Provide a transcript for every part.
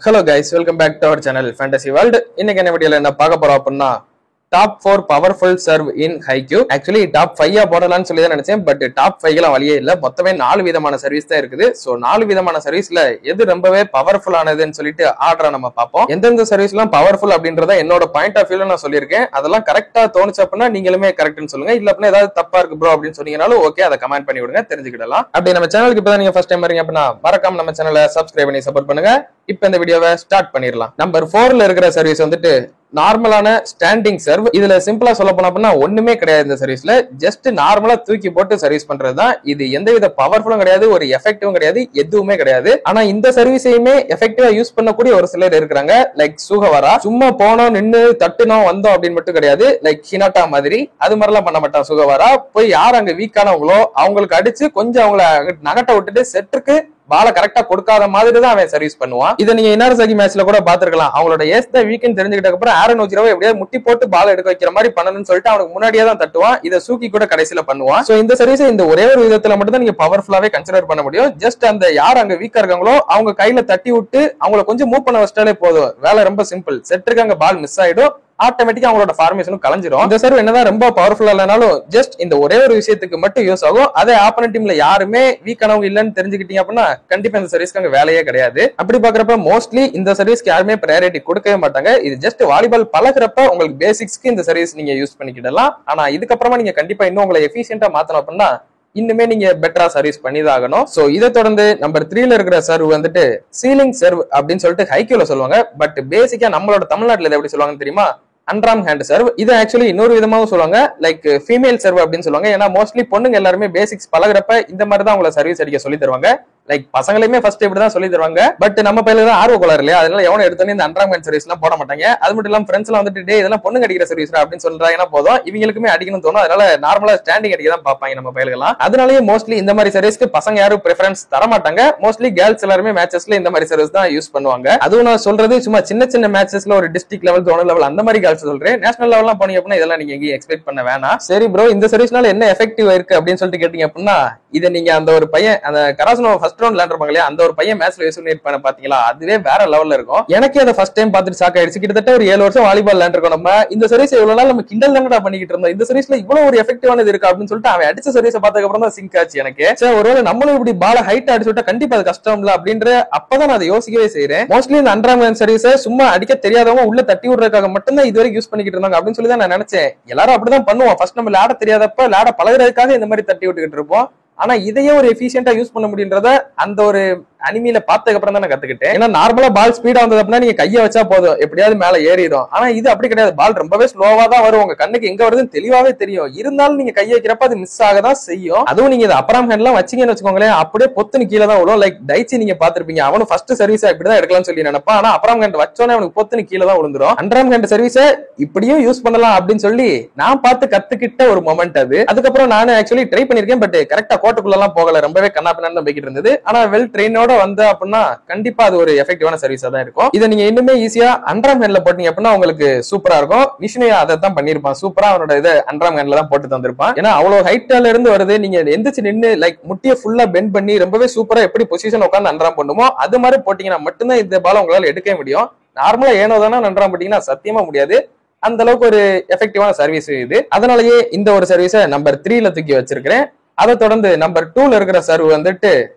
Hello guys, welcome back to our channel Fantasy World. இன்னைக்கு என்ன வீடியோல என்ன பார்க்க போறோம் அப்படின்னா டாப் 4 பவர்ஃபுல் சர்வ் இன் ஹைக்யூ. ஆக்சுவலி டாப் 5 போடலாம்னு சொல்லி தான் நினைச்சேன், பட் டாப் 5 வழியே இல்ல. மொத்தமே 4 விதமான சர்வீஸ் தான் இருக்குது. சோ 4 விதமான சர்வீஸ்ல எது ரொம்பவே பவர்ஃபுல் ஆனதுன்னு சொல்லிட்டு ஆர்டரா நம்ம பார்ப்போம். எந்தெந்த சர்வீஸ் எல்லாம் பவர்ஃபுல் அப்படின்றத என்னோட பாயிண்ட் ஆஃப் வியூல நான் சொல்லியிருக்கேன். அதெல்லாம் கரெக்டா தோணுச்சு அப்படின்னா நீங்களுமே கரெக்ட்னு சொல்லுங்க. இல்ல அப்படின்னா ஏதாவது தப்பா இருக்கு ப்ரோ அப்படின்னு சொன்னீங்கனாலும் ஓகே, அதை கமெண்ட் பண்ணி விடுங்க, தெரிஞ்சுக்கிடலாம். அப்படி நம்ம சேனலுக்கு இப்பதான் நீங்க ஃபர்ஸ்ட் டைம் வரீங்க அப்படின்னா மறக்காம நம்ம சேனலை சப்ஸ்கிரைப் பண்ணி சப்போர்ட் பண்ணுங்க. இப்ப இந்த வீடியோவை ஸ்டார்ட் பண்ணிடலாம். நம்பர் 4ல இருக்கிற சர்வீஸ் வந்துட்டு நார்மலான ஸ்டாண்டிங் சர்வ். இதுல சிம்பிளா சொல்ல போனா அப்படின்னா ஒண்ணுமே கிடையாது. இந்த சர்வீஸ்ல ஜஸ்ட் நார்மலா தூக்கி போட்டு சர்வீஸ் பண்றதுதான். இது எந்தவித பவர்ஃபுல்லும் கிடையாது, ஒரு எஃபெக்டிவும் கிடையாது, எதுவுமே கிடையாது. ஆனா இந்த சர்வீஸையுமே எஃபெக்டிவா யூஸ் பண்ணக்கூடிய ஒரு சிலர் இருக்கிறாங்க. லைக் சுகவரா, சும்மா போனோம் நின்னு தட்டுனோம் வந்தோம் அப்படின்னு மட்டும் கிடையாது. லைக் ஹினாட்டா மாதிரி அது மாதிரிலாம் பண்ண மாட்டான் சுகவரா. போய் யார் அங்க வீக்கானவங்களோ அவங்களுக்கு அடிச்சு கொஞ்சம் அவங்கள நகட்ட விட்டுட்டு செட்டுக்கு பால கரெக்டா கொடுக்காத மாதிரி தான் அவன் சர்வீஸ் பண்ணுவான். இதை நீங்க இனார்சாகி மேட்ச்ல கூட பாத்துருக்கலாம். அவங்களோட ஏஸ் தான் வீக்கெண்ட் தெரிஞ்சுக்கிட்ட அப்புறம் ஆரன் ஓஜிராவை எப்படியாவது முட்டி போட்டு பால் எடுக்க வைக்கிற மாதிரி பண்ணணும்னு சொல்லிட்டு அவனுக்கு முன்னாடியே தான் தட்டுவான். இதை சூக்கி கூட கடைசியில பண்ணுவான். சோ இந்த சர்வீஸ் இந்த ஒரே ஒரு விதத்துல மட்டும் தான் நீங்க பவர்ஃபுல்லாவே கன்சிடர் பண்ண முடியும். ஜஸ்ட் அந்த யார் அங்க வீக்கா இருக்காங்களோ அவங்க கையில தட்டி விட்டு அவங்களை கொஞ்சம் மூவ் பண்ண வச்சிட்டாலே போதும். வேலை ரொம்ப சிம்பிள். செட்டுக்கு அங்க பால் மிஸ் ஆயிடும், ஆட்டோமேட்டிக்கா அவங்களோட ஃபார்மேஷனும் கலைஞ்சிரும். இந்த சர்வ் என்னதான் ரொம்ப பவர்ஃபுல்லா இல்லைனாலும் ஜஸ்ட் இந்த ஒரே ஒரு விஷயத்துக்கு மட்டும் யூஸ் ஆகும். அதே ஆப்போனன்ட் டீம்ல யாருமே வீக்கானவங்க இல்லன்னு தெரிஞ்சுக்கிட்டீங்க அப்படின்னா கண்டிப்பா இந்த சர்வீஸ்க்கு அங்க வேலையே கிடையாது. அப்படி பாக்குறப்ப மோஸ்ட்லி இந்த சர்வீஸ்க்கு யாருமே ப்ரையாரிட்டி கொடுக்கவே மாட்டாங்க. இது ஜஸ்ட் வாலிபால் பழகிறப்ப உங்களுக்கு பேசிக்ஸ்க்கு இந்த சர்வீஸ் நீங்க யூஸ் பண்ணிக்கிடலாம். ஆனா இதுக்கப்புறமா நீங்க கண்டிப்பா இன்னும் உங்களை எஃபிஷியன்டா மாத்தணும் அப்படின்னா இன்னுமே நீங்க பெட்டரா சர்வீஸ் பண்ணி தான் ஆகணும். சோ இதை தொடர்ந்து நம்பர் 3ல இருக்கிற சர்வ் வந்துட்டு சீலிங் சர்வ் அப்படின்னு சொல்லிட்டு ஹைக்யூல சொல்லுவாங்க. பட் பேசிக்கா நம்மளோட தமிழ்நாட்டுல எப்படி சொல்லுவாங்கன்னு தெரியுமா? அன்ராம் ஹேண்ட் சர்வ். இது ஆக்சுவலி இன்னொரு விதமாவும் சொல்லுவாங்க, லைக் ஃபீமேல் சர்வ் அப்படின்னு சொல்லுவாங்க. ஏன்னா மோஸ்ட்லி பொண்ணுங்க எல்லாருமே பேசிக்ஸ் பழகிறப்ப இந்த மாதிரி தான் உங்களை சர்வீஸ் அடிக்க சொல்லி தருவாங்க. லைக் பசங்களுமே ஃபர்ஸ்ட் இப்படிதான் சொல்லி தருவாங்க. பட் நம்ம பையில தான் ஆர்வ கோளாறு இல்லையா, அதனால எவனும் எடுத்தோன்னே இந்த அன்ராம் ஹேண்ட் சர்வீஸ் எல்லாம் போட மாட்டாங்க. அது மட்டும் இல்லாம ஃப்ரெண்ட்ஸ் எல்லாம் வந்துட்டு இதெல்லாம் பொண்ணுங்க அடிக்கிற சர்வீஸ் அப்படின்னு சொல்றாங்கன்னா போதும், இவங்களுக்குமே அடிக்கணும்னு தோணும். அதனால நார்மலா ஸ்டாண்டிங் அடிக்க தான் பார்ப்பாங்க நம்ம பயில்கள்லாம். அதனாலயே மோஸ்ட்லி இந்த மாதிரி சர்வீஸ்க்கு பசங்க யாரும் ப்ரிஃபரன்ஸ் தர மாட்டாங்க. மோஸ்ட்லி கேர்ள்ஸ் எல்லாருமே மேட்சஸ்ல இந்த மாதிரி சர்வீஸ் தான் யூஸ் பண்ணுவாங்க. அதுவும் நான் சொல்றது சும்மா சின்ன சின்ன மேட்சஸ்ல ஒரு டிஸ்ட்ரிக்ட் லெவல், ஜோனல் லெவல் அந்த மாதிரி கேர்ள்ஸ் சொல்றேன். நேஷனல் லெவல்லாம் போனீங்க அப்படின்னா இதெல்லாம் நீங்க எங்கேயும் எக்ஸ்பெக்ட் பண்ண வேணாம். சரி ப்ரோ, இந்த சர்வீஸ்னால என்ன எஃபெக்டிவ் இருக்கு அப்படின்னு சொல்லிட்டு கேட்டீங்க அப்படின்னா இதை நீங்க அந்த ஒரு பையன் அந்த கராசனோ ஃபர்ஸ்ட் ரவுண்ட் விளையாடுறாங்க இல்லையா, அந்த ஒரு பையன் மேட்ச்ல யூஸ் பண்ண பாத்தீங்களா, அதுவே வேற லெவல்ல இருக்கும். எனக்கே அதை ஃபர்ஸ்ட் டைம் பார்த்துட்டு ஷாக் ஆயிடுச்சு. கிட்டத்தட்ட ஒரு 7 வருஷம் வாலிபால் விளையாண்டுருக்கோம். நம்ம இந்த சர்வீஸ் இவ்வளவு நாள் நம்ம கிண்டல் தானடா பண்ணிக்கிட்டு இருந்தோம், இந்த சர்வீஸ்ல இவ்வளவு ஒரு எஃபெக்டிவானது இருக்கு அப்படின்னு சொல்லிட்டு அவன் அடிச்ச சர்வீஸ் பார்த்ததுக்கு அப்புறம் தான் சிங்க் ஆச்சு எனக்கு. சரி, ஒருவேளை நம்மளும் இப்படி பால ஹைட் அடிச்சு விட்டா கண்டிப்பா அது கஷ்டம் இல்ல அப்படின்ற அப்பதான் நான் அதை யோசிக்கவே செய்யறேன். மோஸ்ட்லி இந்த அன்ராம் சர்வீஸை சும்மா அடிக்க தெரியாதவங்க உள்ள தட்டி விடுறதுக்காக மட்டும்தான் இது வரைக்கும் யூஸ் பண்ணிக்கிட்டு இருந்தாங்க அப்படின்னு சொல்லி தான் நான் நினைச்சேன். எல்லாரும் அப்படிதான் பண்ணுவோம். ஃபர்ஸ்ட் நம்ம விளையாட தெரியாதப்ப விளையாட பழகிறதுக்காக இந்த மாதிரி தட்டி விட்டுக்கிட்டு இருப்போம். ஆனா இதையே ஒரு எஃபிஷியன்டா யூஸ் பண்ண முடியுன்றத அந்த ஒரு அனிமியில பார்த்ததுக்கு அப்புறம் தான் நான் கத்துக்கிட்டேன். ஏன்னா நார்மலா பால் ஸ்பீடா வந்தது அப்படின்னா நீங்க கையை வச்சா போதும், எப்படியாவது மேல ஏறிடும். ஆனா இது அப்படி கிடையாது. பால் ரொம்பவே ஸ்லோவா தான் வரும், உங்க கண்ணுக்கு எங்க வருதுன்னு தெளிவாவே தெரியும். இருந்தாலும் நீங்க கையை வைக்கிறப்ப அது மிஸ் ஆக தான் செய்யும். அதுவும் நீங்க அப்பராம் ஹேண்ட் எல்லாம் வச்சீங்கன்னு வச்சுக்கோங்களேன், அப்படியே பொத்துன்னு கீழே தான் விழும். லைக் டைச்சி நீங்க பாத்திருப்பீங்க, அவனும் ஃபர்ஸ்ட் சர்வீஸ் இப்படிதான் எடுக்கலாம்னு சொல்லி நினைப்பான். ஆனா அப்பராம் ஹேண்ட் வச்சோன்னே அவனுக்கு பொத்துன்னு கீழே தான் விழுந்துரும். அன்ராம் ஹேண்ட் சர்வீஸை இப்படியும் யூஸ் பண்ணலாம் அப்படின்னு சொல்லி நான் பார்த்து கத்துக்கிட்ட ஒரு மொமெண்ட் அது. அதுக்கப்புறம் நானும் ஆக்சுவலி ட்ரை பண்ணிருக்கேன். பட் கரெக்டா கோட்டுக்குள்ள எல்லாம் போகல, ரொம்பவே கண்ணா பின்னான்னு போய்கிட்டு இருந்தது. ஆனா வெல் ட்ரெயினோட வந்து அப்படின்னா கண்டிப்பா அது ஒரு எஃபெக்டிவான சர்வீஸா தான் இருக்கும். இதை நீங்க இன்னுமே ஈஸியா அன்ராம் ஹேண்ட்ல போட்டீங்க அப்படின்னா உங்களுக்கு சூப்பரா இருக்கும். விஷ்ணுயா அதை தான் பண்ணிருப்பான். சூப்பரா அவனோட இதை அன்ராம் ஹேண்ட்ல தான் போட்டு தந்திருப்பான். ஏன்னா அவ்வளவு ஹைட்ல இருந்து வருது, நீங்க எந்திரிச்சு நின்று லைக் முட்டியை ஃபுல்லா பெண்ட் பண்ணி ரொம்பவே சூப்பரா எப்படி பொசிஷன் உட்காந்து அன்ராம் பண்ணுமோ அது மாதிரி போட்டீங்கன்னா மட்டும்தான் இந்த பால உங்களால எடுக்கவே முடியும். நார்மலா ஏனோ தானே அன்ராம் போட்டீங்கன்னா சத்தியமா முடியாது. அந்த அளவுக்கு ஒரு எஃபெக்டிவான சர்வீஸ் இது. அதனாலயே இந்த ஒரு சர்வீஸை நம்பர் 3ல தூக்கி வச்சிருக்கிறேன். அதை தொடர்ந்து நம்பர் 2ல இருக்கிற சர்வ் வந்துட்டு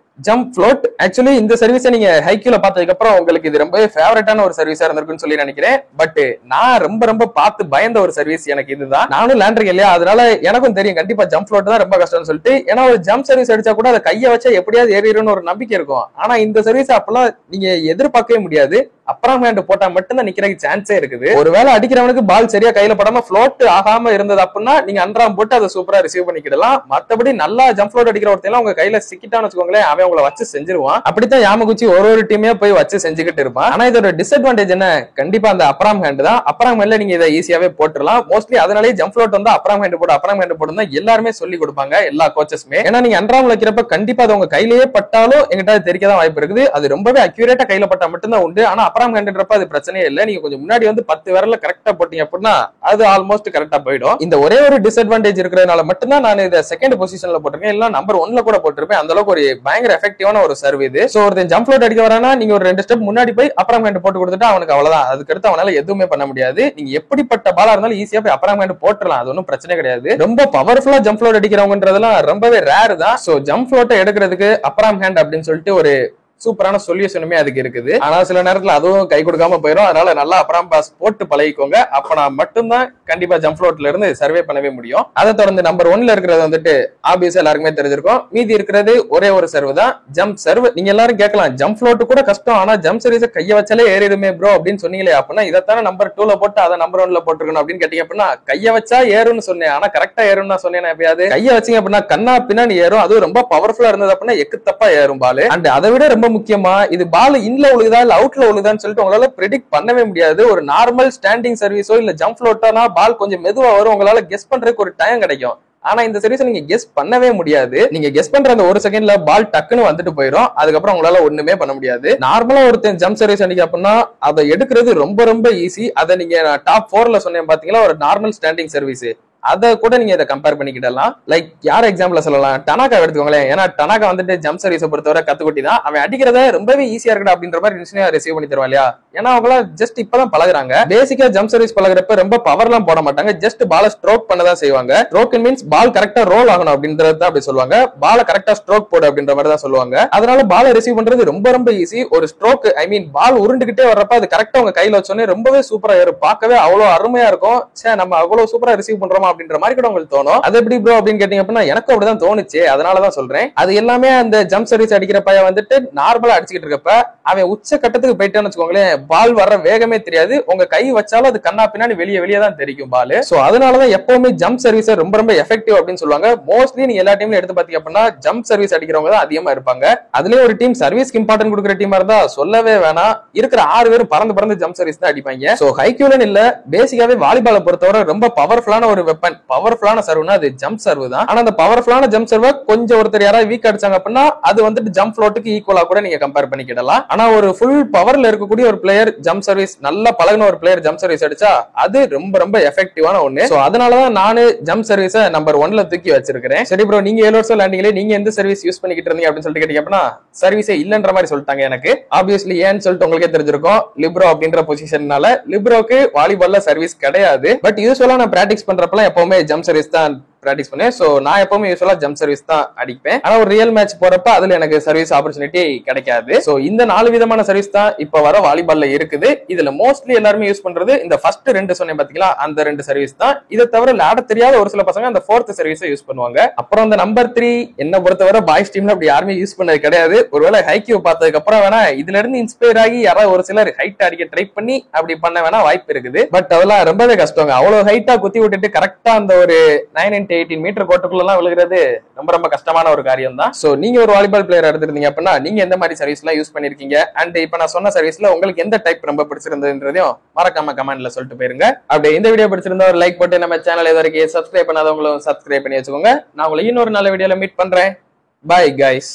ஜம்ப் ஃப்ளோட். ஆக்சுவலி இந்த சர்வீஸை நீங்க ஹைக்யூல பார்த்ததுக்கு அப்புறம் உங்களுக்கு இது ரொம்பவே ஃபேவரட்டான ஒரு சர்வீஸா இருந்திருக்குன்னு சொல்லி நினைக்கிறேன். பட் நான் ரொம்ப பார்த்து பயந்த ஒரு சர்வீஸ் எனக்கு இதுதான். நானும் லேண்டரிங் இல்லையா, அதனால எனக்கும் தெரியும் கண்டிப்பா ஜம்ப் ஃப்ளோட் தான் ரொம்ப கஷ்டம்னு சொல்லிட்டு. ஏன்னா ஒரு ஜம்ப் சர்வீஸ் அடிச்சா கூட அதை கையை வச்சா எப்படியாவது ஏறிடும்னு ஒரு நம்பிக்கை இருக்கும். ஆனா இந்த சர்வீஸ் அப்பெல்லாம் நீங்க எதிர்பார்க்கவே முடியாது. அப்புறம் ஹேண்ட் போட்டா மட்டும்தான் நிக்கிறதுக்கு சான்ஸே இருக்குது. ஒருவேளை அடிக்கிறவனுக்கு பால் சரியா கையில படாம ஃப்ளோட் ஆகாம இருந்தது அப்படின்னா நீங்க அன்றாம் போட்டு அதை சூப்பரா ரிசீவ் பண்ணிக்கிடலாம். மத்தபடி நல்லா ஜம்ப் ஃப்ளோட் அடிக்கிற ஒருத்தர் உங்க கையில சிக்கிட்டான்னு வச்சுக்கோங்களேன், அவன் உங்களை வச்சு செஞ்சிருவான். அப்படித்தான் யாமகுச்சி ஒரு டீமே போய் வச்சு செஞ்சுக்கிட்டு இருப்பான். ஆனா இதோட டிஸ்அட்வான்டேஜ் என்ன, கண்டிப்பா அந்த அப்ராம் ஹேண்ட் தான். அப்ராம் ஹேண்ட்ல நீங்க இதை ஈஸியாவே போட்டுடலாம். மோஸ்ட்லி அதனாலேயே ஜம்ப் ஃப்ளோட் வந்து அப்ராம் ஹேண்ட் போட்டு தான் எல்லாருமே சொல்லி கொடுப்பாங்க, எல்லா கோச்சஸ்மே. ஏன்னா நீங்க அன்றாம் வைக்கிறப்ப கண்டிப்பா அது உங்க கையிலேயே பட்டாலும் எங்கிட்ட தெரிவிக்க தான் வாய்ப்பு இருக்குது. அது ரொம்பவே அக்யூரேட்டா கையில பட்டா மட்டும்தான் உண்டு. ஆனா அப்புறம் ஹேண்ட்ன்றப்ப அது பிரச்சனையே இல்லை. நீங்க கொஞ்சம் முன்னாடி வந்து 10 விரல்ல கரெக்டா போட்டீங்க அப்படின்னா அது ஆல்மோஸ்ட் கரெக்டா போயிடும். இந்த ஒரே ஒரு டிஸ்அட்வான்டேஜ் இருக்கிறதுனால மட்டும்தான் நான் இதை செகண்ட் பொசிஷன்ல போட்டிருக்கேன், இல்ல நம்பர் 1ல கூட போட்டிருப்பேன். அந்த அளவுக்கு ஒரு பயங்கர எஃபெக்டிவான ஒரு சர்வ் இது. சோ ஒருத்தன் ஜம்ப் ஃப்ளோட் அடிக்க வரானா நீங்க ஒரு 2 ஸ்டெப் முன்னாடி போய் அப்புறம் ஹேண்ட் போட்டு கொடுத்துட்டா அவனுக்கு அவ்வளவுதான். அதுக்கடுத்து அவனால எதுவுமே பண்ண முடியாது. நீங்க எப்படிப்பட்ட பாலா இருந்தாலும் ஈஸியா போய் அப்புறம் ஹேண்ட் போட்டுடலாம், அது ஒன்றும் பிரச்சனை கிடையாது. ரொம்ப பவர்ஃபுல்லா ஜம்ப் ஃப்ளோட் அடிக்கிறவங்கன்றதெல்லாம் ரொம்பவே ரேர் தான். சோ ஜம்ப் ஃப்ளோட்டை எடுக்கிறதுக்கு அப்புறம் ஹேண்ட் அப்படின்னு சொல்லிட்டு ஒரு சூப்பரான சொல்யூஷனுமே அதுக்கு இருக்குது. ஆனா சில நேரத்துல அதுவும் கை கொடுக்காம போயிடும். அதனால நல்லா அப்புறம் பாஸ் போட்டு பழகிக்கோங்க. அப்ப மட்டும்தான் கண்டிப்பா ஜம்ப் ஃப்ளோட்ல இருந்து சர்வே பண்ணவே முடியும். அதை தொடர்ந்து நம்பர் 1ல இருக்கிறது வந்துட்டு ஆப்வியஸா எல்லாருக்குமே தெரிஞ்சிருக்கும். மீதி இருக்கிறது ஒரே ஒரு சர்வ் தான், ஜம்ப் சர்வ். நீங்க எல்லாரும் கேட்கலாம் ஜம்ப் ஃப்ளோட் கூட கஷ்டம், ஆனா ஜம்ப் சர்வீஸ் கைய வச்சாலே ஏறிடுமே ப்ரோ அப்படின்னு சொன்னீங்களே, அப்படின்னா இதைத்தானே நம்பர் 2ல போட்டு அதை நம்பர் 1ல போட்டுருக்கணும் அப்படின்னு கேட்டீங்க அப்படின்னா கைய வச்சா ஏறும்னு சொன்னேன். ஆனா கரெக்டா ஏறும்னு நான் சொன்னேன். எப்பயாவது கைய வச்சீங்க அப்படின்னா கண்ணா பின்னாடி ஏறும். அதுவும் ரொம்ப பவர்ஃபுல்லா இருந்தது அப்படின்னா எக்கு தப்பா ஏறும் பால். அண்ட் அதை விட ரொம்ப முக்கியமா இது பால் இன்ல உழுகுதா இல்ல அவுட்ல உழுகுதான்னு சொல்லிட்டு உங்களால பிரெடிக்ட் பண்ணவே முடியாது. ஒரு நார்மல் ஸ்டாண்டிங் சர்வீஸோ இல்ல ஜம்ப் ஃப்ளோட்டோனா பால் கொஞ்சம் மெதுவா வரும், உங்களால கெஸ் பண்றதுக்கு ஒரு டைம் கிடைக்கும். ஆனா இந்த சர்வீஸ் நீங்க கெஸ் பண்ணவே முடியாது. நீங்க கெஸ் பண்ற அந்த ஒரு செகண்ட்ல பால் டக்குன்னு வந்துட்டு போயிடும். அதுக்கப்புறம் உங்களால ஒண்ணுமே பண்ண முடியாது. நார்மலா ஒருத்தன் ஜம்ப் சர்வீஸ் அடிக்க அப்படின்னா அதை எடுக்கிறது ரொம்ப ரொம்ப ஈஸி. அதை நீங்க டாப் 4ல சொன்னேன் பாத்தீங்களா, ஒரு நார்மல் ஸ்டாண்டிங் சர்வீஸ், அதை கூட நீங்க இதை கம்பேர் பண்ணிக்கிடலாம். லைக் யார் எக்ஸாம்பிள் சொல்லலாம், டனாக்கா எடுத்துக்கோங்களேன். ஏன்னா டனாக்கா வந்துட்டு ஜம்ப் சர்வீஸை பொறுத்தவரை கத்துக்குட்டி தான். அவன் அடிக்கிறத ரொம்பவே ஈஸியா இருக்கா அப்படின்ற மாதிரி இன்ஸ்டன்டா ரிசீவ் பண்ணி தருவா இல்லையா. ஏன்னா அவங்கள ஜஸ்ட் இப்பதான் பழகுறாங்க. பேசிக்கா ஜம்ப் சர்வீஸ் பழகுறப்ப ரொம்ப பவர் எல்லாம் போட மாட்டாங்க, ஜஸ்ட் பால ஸ்ட்ரோக் பண்ணதான் செய்வாங்க. ஸ்ட்ரோக் மீன்ஸ் பால் கரெக்டா ரோல் ஆகணும் அப்படின்றது தான் அப்படி சொல்லுவாங்க. பால கரெக்டா ஸ்ட்ரோக் போடு அப்படின்ற மாதிரி தான் சொல்லுவாங்க. அதனால பால ரிசீவ் பண்றது ரொம்ப ரொம்ப ஈஸி. ஒரு ஸ்ட்ரோக் பால் உருண்டுகிட்டே வர்றப்ப அது கரெக்டா உங்க கையில வச்சோன்னே ரொம்பவே சூப்பரா இருக்கும். பார்க்கவே அவ்வளவு அருமையா இருக்கும். சே நம்ம அவ்வளவு சூப்பரா ரிசீவ் பண்றோமா அப்படின்ற மாதிரி கூட உங்களுக்கு தோணும். அது எப்படி ப்ரோ அப்படின்னு கேட்டீங்க அப்படின்னா எனக்கும் அப்படிதான் தோணுச்சு, அதனாலதான் சொல்றேன். அது எல்லாமே அந்த ஜம்ப் சர்வீஸ் அடிக்கிற பையன் வந்துட்டு நார்மலா அடிச்சுக்கிட்டு இருக்கப்ப அவன் உச்ச கட்டத்துக்கு போயிட்டான்னு வச்சுக்கோங்களேன், பால் வர்ற வேகமே தெரியாது. உங்க கை வச்சாலும் அது கண்ணா பின்னாடி வெளியே தான் தெரியும் பால். சோ அதனாலதான் எப்பவுமே ஜம்ப் சர்வீஸ் ரொம்ப ரொம்ப எஃபெக்டிவ் அப்படின்னு சொல்லுவாங்க. மோஸ்ட்லி நீங்க எல்லா டீம்ல எடுத்து பாத்தீங்க அப்படின்னா ஜம்ப் சர்வீஸ் அடிக்கிறவங்க தான் அதிகமா இருப்பாங்க. அதுலயே ஒரு டீம் சர்வீஸ்க்கு இம்பார்ட்டன்ட் கொடுக்குற டீமா இருந்தா சொல்லவே வேணாம். இருக்கிற 6 பேரும் பறந்து ஜம்ப் சர்வீஸ் தான் அடிப்பாங்க. சோ ஹைக்யூலன் இல்ல, பேசிக்காவே வாலிபாலை பொறுத்தவரை ரொம்ப பவர்ஃபுல்லான ஒரு வெப்பன், பவர்ஃபுல்லான சர்வ்னா அது ஜம்ப் சர்வ் தான். ஆனா அந்த பவர்ஃபுல்லான ஜம்ப் சர்வ் கொஞ்சம் ஒருத்தர் யாராவது வீக் அடிச்சாங்க அப்படின்னா அது வந்துட்டு ஜம்ப் ஃப்ளோட்டுக்கு ஈக்குவலா கூட நீங்க கம்பேர் பண்ணிக்கிடலாம். ஆனா ஒரு ஃபுல் பவர்ல இருக்கக்கூடிய ஒரு பிளேயர் ஜம்ப் சர்வீஸ் நல்லா பழகின ஒரு பிளேயர் ஜம்ப் சர்வீஸ் அடிச்சா அது ரொம்ப ரொம்ப எஃபெக்டிவான ஒண்ணு. சோ அதனாலதான் நானு ஜம்ப் சர்வீஸ நம்பர் 1ல தூக்கி வச்சிருக்கேன். சரி ப்ரோ, நீங்க 7 வருஷம் லேண்டிங்ல நீங்க எந்த சர்வீஸ் யூஸ் பண்ணிக்கிட்டு இருந்தீங்க அப்படின்னு சொல்லிட்டு கேட்டீங்க அப்படின்னா சர்வீஸே இல்லன்ற மாதிரி சொல்லிட்டாங்க எனக்கு. ஆப்வியஸ்லி ஏன்னு சொல்லிட்டு உங்களுக்கே தெரிஞ்சிருக்கும், லிப்ரோ அப்படின்ற பொசிஷன்னால. லிப்ரோக்கு வாலிபால்ல சர்வீஸ் கிடையாது. பட் யூஸ்வலா நான் பிராக்டிஸ் பண்றப்பெல்லாம் எப்பவுமே ஜம்ப் சர்வீஸ் தான் பிராக்டிஸ் பண்ணேன். சோ நான் எப்பவுமே யூஸ்வலா ஜம்ப் சர்வீஸ் தான் அடிப்பேன். ஆனா ஒரு ரியல் மேட்ச் போறப்ப அதுல எனக்கு சர்வீஸ் ஆப்பர்ச்சுனிட்டி கிடைக்காது. சோ இந்த 4 விதமான சர்வீஸ் தான் இப்ப வர வாலிபால்ல இருக்குது. இதுல மோஸ்ட்லி எல்லாருமே யூஸ் பண்றது இந்த ஃபர்ஸ்ட் 2 சொன்னேன் பாத்தீங்களா, அந்த 2 சர்வீஸ் தான். இதை தவிர விளையாட தெரியாத ஒரு சில பசங்க அந்த 4th சர்வீஸை யூஸ் பண்ணுவாங்க. அப்புறம் அந்த நம்பர் 3 என்ன பொறுத்தவரை பாய்ஸ் டீம்ல அப்படி யாருமே யூஸ் பண்ணது கிடையாது. ஒருவேளை ஹைக்யூ பார்த்ததுக்கு அப்புறம் வேணா இதுல இருந்து இன்ஸ்பயர் ஆகி யாராவது ஒரு சிலர் ஹைட் அடிக்க ட்ரை பண்ணி அப்படி பண்ண வேணா வாய்ப்பு இருக்குது. பட் அதெல்லாம் ரொம்பவே கஷ்டங்க. அவ்வளவு ஹைட்டா குத்தி விட்டுட்டு கரெக்டா அந்த ஒரு 9 into 18 மீட்டர் கோட்டுக்குள்ள விழுகிறது ரொம்ப ரொம்ப கஷ்டமான ஒரு காரியம் தான். சோ நீங்க ஒரு வாலிபால் பிளேயர் எடுத்திருந்தீங்க அப்படின்னா நீங்க எந்த மாதிரி சர்வீஸ் எல்லாம் யூஸ் பண்ணிருக்கீங்க, அண்ட் இப்ப நான் சொன்ன சர்வீஸ்ல உங்களுக்கு எந்த டைப் ரொம்ப பிடிச்சிருந்ததுன்றதையும் மறக்காம கமெண்ட்ல சொல்லிட்டு போயிருங்க. அப்படியே இந்த வீடியோ பிடிச்சிருந்தா ஒரு லைக் போட்டு நம்ம சேனல் இது வரைக்கும் சப்ஸ்கிரைப் பண்ணாதவங்களும் சப்ஸ்கிரைப் பண்ணி வச்சுக்கோங்க. நான் உங்களை இன்னொரு நல்ல வீடியோல மீட் பண்றேன். Bye guys.